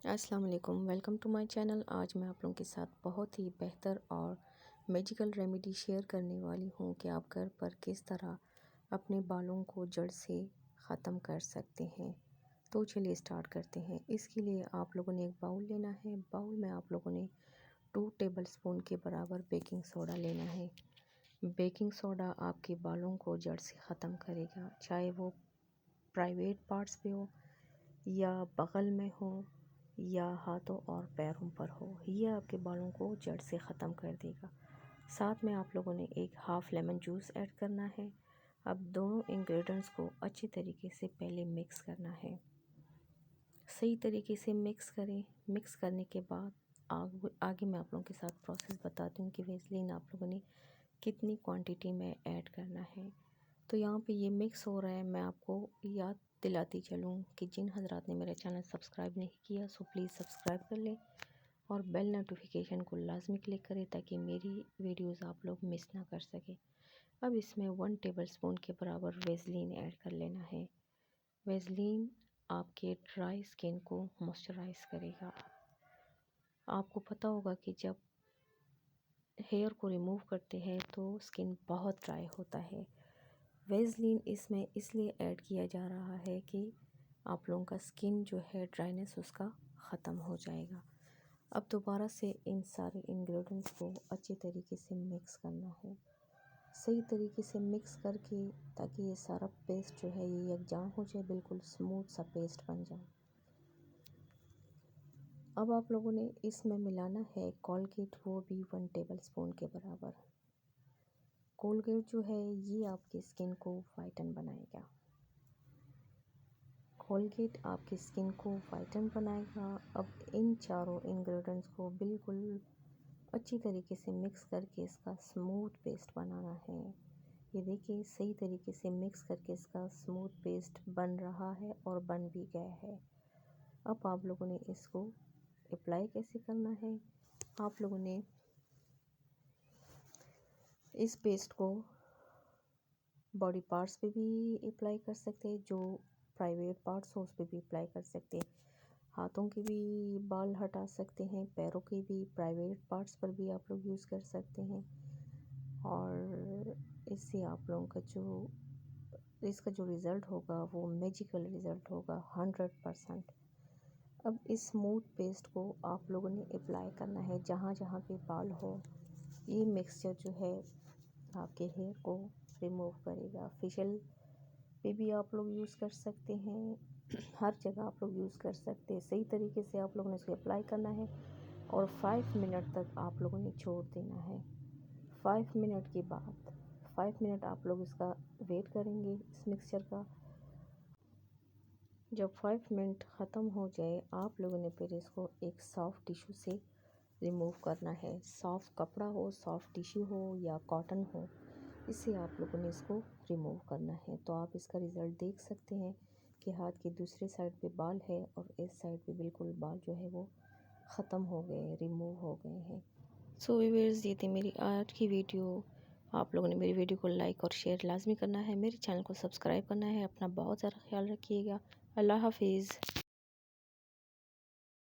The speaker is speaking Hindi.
अस्सलाम वालेकुम, वेलकम टू माय चैनल। आज मैं आप लोगों के साथ बहुत ही बेहतर और मैजिकल रेमेडी शेयर करने वाली हूँ कि आप घर पर किस तरह अपने बालों को जड़ से ख़त्म कर सकते हैं। तो चलिए स्टार्ट करते हैं। इसके लिए आप लोगों ने एक बाउल लेना है। बाउल में आप लोगों ने 2 टेबलस्पून के बराबर बेकिंग सोडा लेना है। बेकिंग सोडा आपके बालों को जड़ से ख़त्म करेगा, चाहे वो प्राइवेट पार्ट्स पे हो या बगल में हो या हाथों और पैरों पर हो, ये आपके बालों को जड़ से ख़त्म कर देगा। साथ में आप लोगों ने एक हाफ़ लेमन जूस ऐड करना है। अब दोनों इंग्रेडिएंट्स को अच्छी तरीके से पहले मिक्स करना है। सही तरीके से मिक्स करें। मिक्स करने के बाद आगे मैं आप लोगों के साथ प्रोसेस बताती हूँ कि वेसलीन आप लोगों ने कितनी क्वांटिटी में ऐड करना है। तो यहाँ पे ये मिक्स हो रहा है। मैं आपको याद दिलाती चलूँ कि जिन हजरात ने मेरा चैनल सब्सक्राइब नहीं किया सो प्लीज़ सब्सक्राइब कर लें और बेल नोटिफिकेशन को लाजमी क्लिक करें ताकि मेरी वीडियोस आप लोग मिस ना कर सकें। अब इसमें 1 टेबलस्पून के बराबर वेसलीन ऐड कर लेना है। वेसलीन आपके ड्राई स्किन को मॉइस्चराइज करेगा। आपको पता होगा कि जब हेयर को रिमूव करते हैं तो स्किन बहुत ड्राई होता है। वेसलीन इसमें इसलिए ऐड किया जा रहा है कि आप लोगों का स्किन जो है ड्राइनेस उसका ख़त्म हो जाएगा। अब दोबारा से इन सारे इंग्रेडिएंट्स को अच्छी तरीके से मिक्स करना है। सही तरीके से मिक्स करके ताकि ये सारा पेस्ट जो है ये यकजान हो जाए, बिल्कुल स्मूथ सा पेस्ट बन जाए। अब आप लोगों ने इसमें मिलाना है कोलगेट, वो भी 1 टेबलस्पून के बराबर। कोलगेट जो है ये आपकी स्किन को वाइटन बनाएगा। कोलगेट आपकी स्किन को वाइटन बनाएगा। अब इन चारों इंग्रेडिएंट्स को बिल्कुल अच्छी तरीके से मिक्स करके इसका स्मूथ पेस्ट बनाना है। ये देखिए सही तरीके से मिक्स करके इसका स्मूथ पेस्ट बन रहा है और बन भी गया है। अब आप लोगों ने इसको अप्लाई कैसे करना है। आप लोगों ने इस पेस्ट को बॉडी पार्ट्स पे भी अप्लाई कर सकते हैं, जो प्राइवेट पार्ट्स हो उस पर भी अप्लाई कर सकते हैं। हाथों के भी बाल हटा सकते हैं, पैरों के भी प्राइवेट पार्ट्स पर भी आप लोग यूज़ कर सकते हैं। और इससे आप लोगों का इसका जो रिज़ल्ट होगा वो मैजिकल रिज़ल्ट होगा 100%। अब इस स्मूथ पेस्ट को आप लोगों ने अप्लाई करना है जहाँ जहाँ पे बाल हो। ये मिक्सचर जो है आपके हेयर को रिमूव करेगा। फेशियल पे भी आप लोग यूज़ कर सकते हैं, हर जगह आप लोग यूज़ कर सकते हैं। सही तरीके से आप लोगों ने इसको अप्लाई करना है और 5 मिनट तक आप लोगों ने छोड़ देना है। 5 मिनट के बाद 5 मिनट आप लोग इसका वेट करेंगे इस मिक्सचर का। जब 5 मिनट ख़त्म हो जाए आप लोगों ने फिर इसको एक सॉफ्ट टिश्यू से रिमूव करना है। सॉफ्ट कपड़ा हो, सॉफ्ट टिश्यू हो या कॉटन हो, इससे आप लोगों ने इसको रिमूव करना है। तो आप इसका रिज़ल्ट देख सकते हैं कि हाथ की दूसरी साइड पे बाल है और इस साइड पे बिल्कुल बाल जो है वो ख़त्म हो गए, रिमूव हो गए हैं। सो व्यूअर्स, ये थी मेरी आज की वीडियो। आप लोगों ने मेरी वीडियो को लाइक और शेयर लाजमी करना है, मेरे चैनल को सब्सक्राइब करना है। अपना बहुत ज़्यादा ख्याल रखिएगा। अल्लाह हाफिज़।